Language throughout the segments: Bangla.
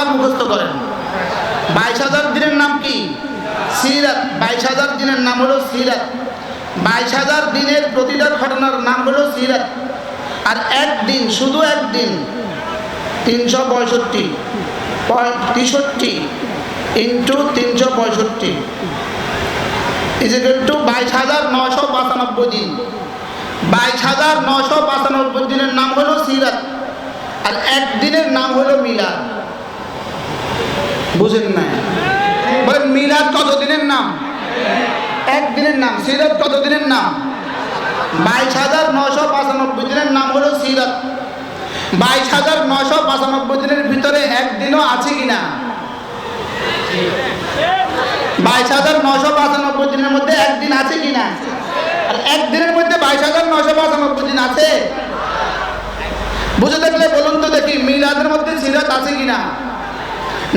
আবার মুখস্থ করেন। 22,000 দিনের নাম কি? সিরাত। 22,000 দিনের নাম হলো সিরাত। 22,000 দিনের প্রতিটা ঘটনার নাম হলো সিরাত। আর একদিন, শুধু একদিন 365 63 ইন্টু 365 ইজিক্যাল টু 22,995 দিন। 22,995 দিনের নাম হলো সিরাত। আর একদিনের নাম হলো মিলাদ। বুঝেন না? বলেন মিলাদ কত দিনের নাম? একদিনের নাম। সিরাত কত দিনের নাম? 22,995 দিনের নাম হলো সিরাত। 22,995 দিনের ভিতরে একদিনও আছে কিনা? 22,995 দিনের মধ্যে একদিন আছে কিনা? আর একদিনের মধ্যে 22,995 দিন আছে? বুঝে থাকলে বলুন তো দেখি, মিলাদের মধ্যে সিরাত আছে কিনা?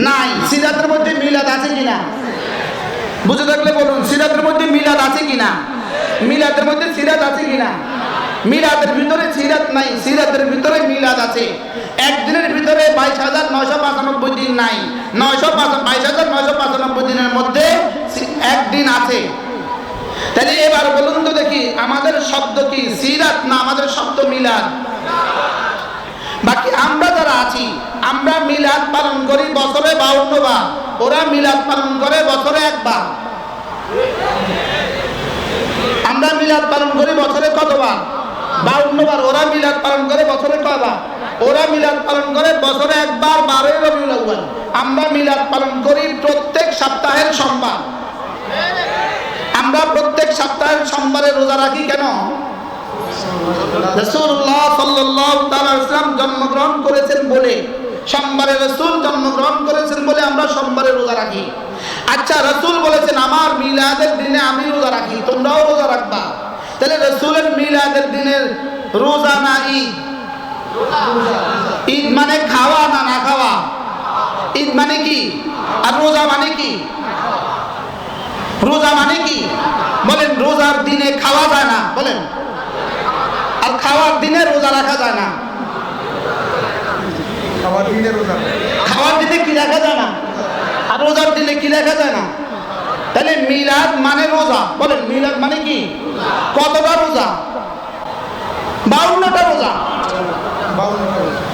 নাই। সিরাতের মধ্যে মিলাদ আছে কিনা? বুঝে থাকলে বলুন, সিরাতের মধ্যে মিলাদ আছে কিনা? মিলাদের মধ্যে সিরাত আছে কিনা? মিলাদের ভিতরে সিরাত নাই, সিরাতের ভিতরে মিলাদ আছে। একদিনের ভিতরে 22,995 দিন নাই। 22,995 দিনের মধ্যে একদিন আছে। তাহলে এবার বলুন তো দেখি, আমাদের শব্দ কি সিরাত না আমাদের শব্দ মিলাদ? বাকি আমরা যারা আছি, আমরা মিলাদ পালন করি বছরে 52 বার, ওরা মিলাদ পালন করে বছরে একবার। আমরা মিলাদ পালন করি বছরে কতবার? 52 বার। ওরা মিলাদ পালন করে বছরে কয়বার? ওরা মিলাদ পালন করে বছরে একবার, 12 রবিউল আউয়াল। আমরা মিলাদ পালন করি প্রত্যেক সপ্তাহের সোমবার। আমরা প্রত্যেক সপ্তাহের সোমবারে রোজা রাখি কেন? রাসূলুল্লাহ সাল্লাল্লাহু তাআলা ইসলাম জন্মগ্রহণ করেছেন বলে, সোমবারে রাসূল জন্মগ্রহণ করেছেন বলে আমরা সোমবারে রোজা রাখি। আচ্ছা, রাসূল বলেছেন আমার মিলাদের দিনে আমি রোজা রাখি, তোমরাও রোজা রাখবা। তাহলে রাসূলের মিলাদের দিনের রোজা না ঈদ? ঈদ মানে খাওয়া না না খাওয়া? ঈদ মানে কি? আর রোজা মানে কি? রোজা মানে কি বলেন? রোজার দিনে খাওয়া যায় না বলেন, আর খাওয়ার দিনে রোজা রাখা যায় না। খাওয়ার দিনে কি রাখা যায় না, আর রোজার দিনে কি রাখা যায় না। তাহলে মিলাদ মানে রোজা। বলেন মিলাদ মানে কি? কতটা রোজা? 52টা রোজা।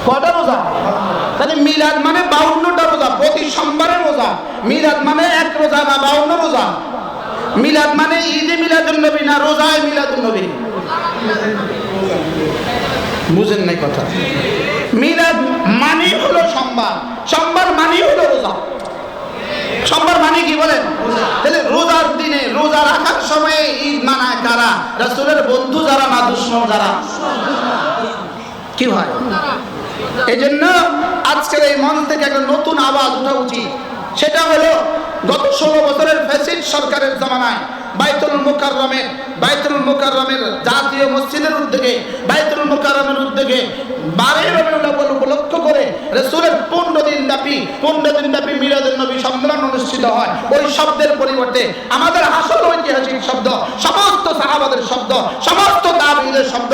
কটা রোজা? তাহলে মিলাদ মানে 52টা রোজা, প্রতি সোমবারে রোজা। মিলাদ মানে এক রোজা না 52 রোজা। মিলাদ মানে ঈদে মিলাদুন নবী না রোজায় মিলাদুন নবী? বুঝেন নাই কথা? মিলাদ মানে হলো সোমবার, সোমবার মানে হলো রোজা। সোমবার মানে কি বলেন? তাহলে রোজার দিনে রোজা রাখার সময় ঈদ মানায় কারা? রাসূলের বন্ধু যারা না দুশমন যারা? কি হয়? এই জন্য আজকের এই মঞ্চ থেকে একটা নতুন আওয়াজ ওঠা উচিত। সেটা হলো গত 16 বছরের ফ্যাসিস্ট সরকারের জামানায় বাইতুল মুকাররমের জাতীয় মসজিদের উদ্যোগে, বাইতুল মুকাররমের উদ্যোগে 12 রবিউল আউয়াল উপলক্ষ করে রাসূলের 15 দিন ব্যাপী মিলাদুন নবী সম্মেলন অনুষ্ঠিত হয়। ওই শব্দের পরিবর্তে আমাদের আসল ঐতিহাসিক শব্দ, সমস্ত সাহাবাদের শব্দ, সমস্ত তাবেঈদের শব্দ,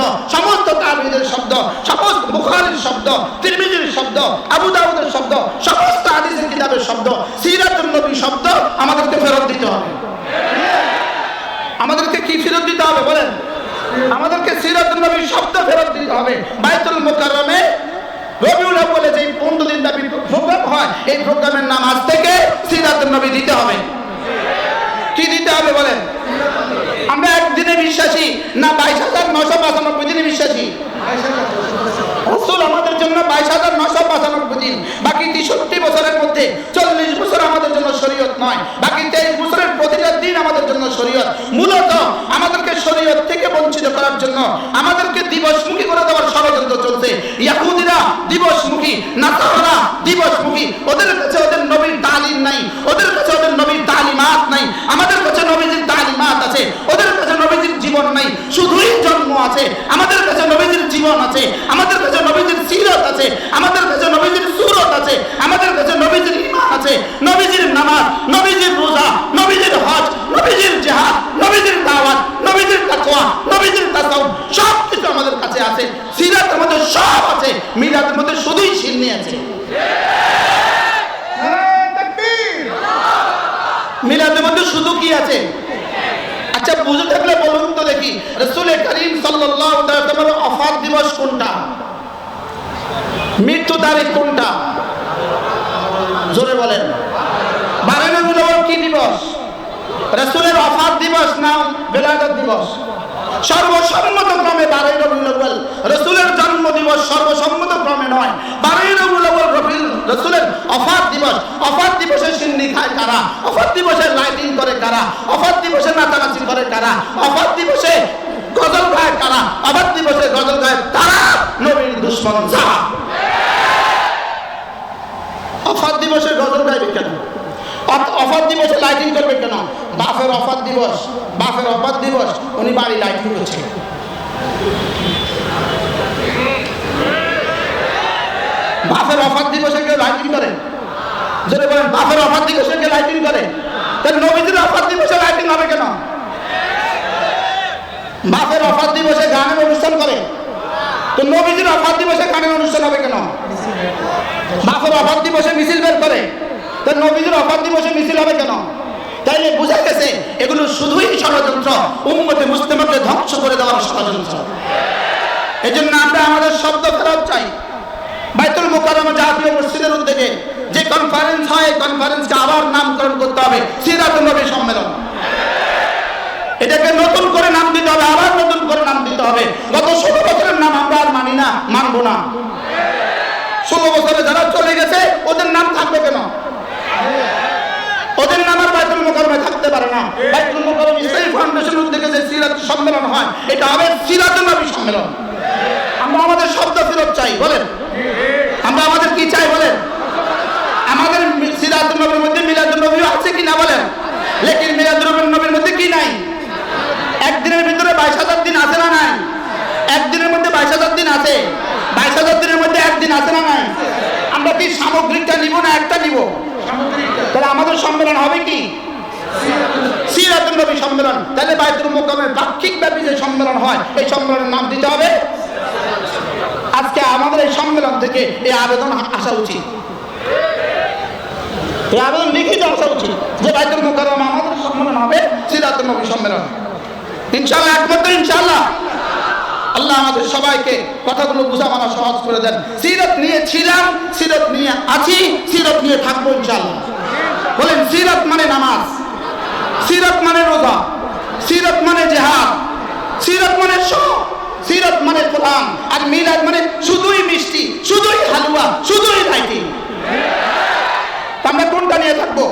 সমস্ত বুখারীর শব্দ, তিরমিজির শব্দ, আবু দাউদের শব্দ, সমস্ত হাদিসের কিতাবের শব্দ, সিরাতুন নবী শব্দ আমাদেরকে ফেরত দিতে হবে। আমাদেরকে কি ফেরত দিতে হবে বলেন? আমাদেরকে সিরাতুন নবী শব্দ ফেরত দিতে হবে। বাইতুল মুকাররমে রবিউল আউয়ালে যে 15 দিন ব্যাপী প্রোগ্রাম হয়, এই প্রোগ্রামের নাম আজ থেকে সিরাতুন নবী দিতে হবে। কি দিতে হবে বলেন? আমরা একদিনে বিশ্বাসী না 22,995 দিনে বিশ্বাসী? রাসূল আমাদের জন্য 22,995 দিন, বাকি 63 বছরের মধ্যে 40 বছর আমাদের জন্য শরীয়ত নয়, বাকি 23 বছরের প্রতিটা দিন আমাদের জন্য শরীয়ত। মূলত আমাদেরকে শরীয়ত থেকে বঞ্চিত করার জন্য আমাদেরকে দিবসমুখী করে দেওয়ার ষড়যন্ত্র চলছে। ইহুদিরা দিবসমুখী, নাসারারা দিবসমুখী। ওদের কাছে ওদের নবীর তালিম নাই, ওদের কাছে ওদের নবীর তালিমাত নাই। আমাদের কাছে নবীজির তালিমাত আছে, ওদের কাছে নবীজির জীবন নাই, শুধুই জন্ম আছে। আমাদের কাছে নবীজির জীবন আছে, আমাদের কাছে নবীজির সিরাত আছে, আমাদের কাছে নবীজির সূরত আছে, আমাদের কাছে নবীজির ঈমান আছে, নবীজির নামাজ, নবীজির রোজা, নবীজির হজ, নবীজির জিহাদ, নবীজির দাওয়াত, নবীজির তাকওয়া, নবীজির তাসাউফ, সব কিছু আমাদের কাছে আছে। সিরাতের মধ্যে সব আছে, মিলাদের মধ্যে শুধুই সিন্নি আছে। শুধু কি আছে? আচ্ছা বুঝে থাকলে বলুন তো দেখি, রাসূল করিম সাল্লাল্লাহু আলাইহি ওয়াসাল্লামের ওফাত দিবস কোনটা, মৃত্যু তারিখ কোনটা? জোরে বলেন। 12 রবিউল আউয়াল কি দিবস? রাসূলের ওফাত দিবস না বেলাদত দিবস? সর্বসম্মতক্রমে 12 রবিউল আউয়াল রাসূলের জন্ম দিবস, সর্বসম্মতক্রমে নয়। 12 রবিউল আউয়াল রাসূলের ওফাত দিবস। ওফাত দিবসে সিন্নি খায় কারা? ওফাত দিবসে লাইটিং করে কারা? ওফাত দিবসে নাচানাচি করে কারা? ওফাত দিবসে গজল গায় কারা? ওফাত দিবসে গজল গায় তারা নবীর দুশমন যারা। ওফাত দিবসে গজল গাইবে কেন? ওফাত দিবসে লাইটিং করবে কেন? বাপের ওফাত দিবস, বাপের ওফাত দিবস উনি বাড়ি লাইটিং করছে। বাপের ওফাত দিবসে কেউ লাইটিং করে? যদি বলেন বাপের ওফাত দিবসে কেউ লাইটিং করে, তাহলে নবীজির ওফাত দিবসে লাইটিং হবে কেন? বাপের ওফাত দিবসে গানের অনুষ্ঠান করে, তো নবীজির ওফাত দিবসে গানের অনুষ্ঠান হবে কেন? বাপের ওফাত দিবসে মিছিল বের করে, তো নবীজির ওফাত দিবসে মিছিল হবে কেন? তাইলে বোঝা গেছে এগুলো শুধুই ষড়যন্ত্র, উম্মতে মুসলিমাকে ধ্বংস করে দেওয়ার ষড়যন্ত্র। এজন্য আমরা আমাদের শব্দ ফেরত চাই। বাইতুল মুকাররমে জাতীয় মসজিদের উদ্যোগে যে কনফারেন্স হয়, কনফারেন্সকে আবার নামকরণ করতে হবে সিরাতুন নবী সম্মেলন। এটাকে নতুন করে নাম দিতে হবে, আবার নতুন করে নাম দিতে হবে। গত 16 বছরের নাম আমরা আর মানি না, মানবো না। 16 বছরে যারা চলে গেছে ওদের নাম থাকবে কেন? ওদের নাম আর বাইতুল মুকাররমে থাকতে পারে না। বাইতুল মুকাররম ইসলামী ফাউন্ডেশন উদ্যোগে যে সিরাত সম্মেলন হয়, এটা হবে সিরাতুন নবী সম্মেলন। আমরা আমাদের শব্দ ফেরত চাই, বলেন আমরা আমাদের কি চাই বলেন? আমাদের সিরাতুন নবীর মধ্যে মিলাদুন নবী আছে কি না বলেন? লেকিন মিলাদুন নবীর মধ্যে কি নাই? একদিনের ভিতরে 22,000 দিন আছে না নাই? একদিনের মধ্যে 22,000 দিন আছে। 22,000 দিনের মধ্যে একদিন আছে না নাই? আমরা কি সামগ্রিকটা নিব না একটা নিব? তাহলে আমাদের সম্মেলন হবে কি? সিরাতুন নবী সম্মেলন। তাহলে বাইতুল মুকাররমের পাক্ষিক ব্যাপী যে সম্মেলন হয়, এই সম্মেলনের নাম দিতে হবে। আজকে আমাদের এই সম্মেলন থেকে এই আবেদন আসা উচিত, এই আবেদন লিখিত আসা উচিত যে বাইতুল মুকাররম আমাদের সম্মেলন হবে সিরাতুন নবী সম্মেলন। ইনশাআল্লাহ, একমাত্র ইনশাআল্লাহ। আল্লাহ আমাদের সবাইকে কথাগুলো বুঝা মানা সহজ করে দেন। সিরাত নিয়ে ছিলাম, সিরাত নিয়ে আছি, সিরাত নিয়ে থাকবো ইনশাআল্লাহ। বলেন সিরাত মানে নামাজ, সিরাত মানে রোজা, সিরাত মানে জিহাদ, সিরাত মানে সব, সিরাত মানে কোরআন, আর মিলাদ মানে শুধুই মিষ্টি, শুধুই হালুয়া, শুধুই লাইটিং। আমরা কোনটা নিয়ে থাকবো?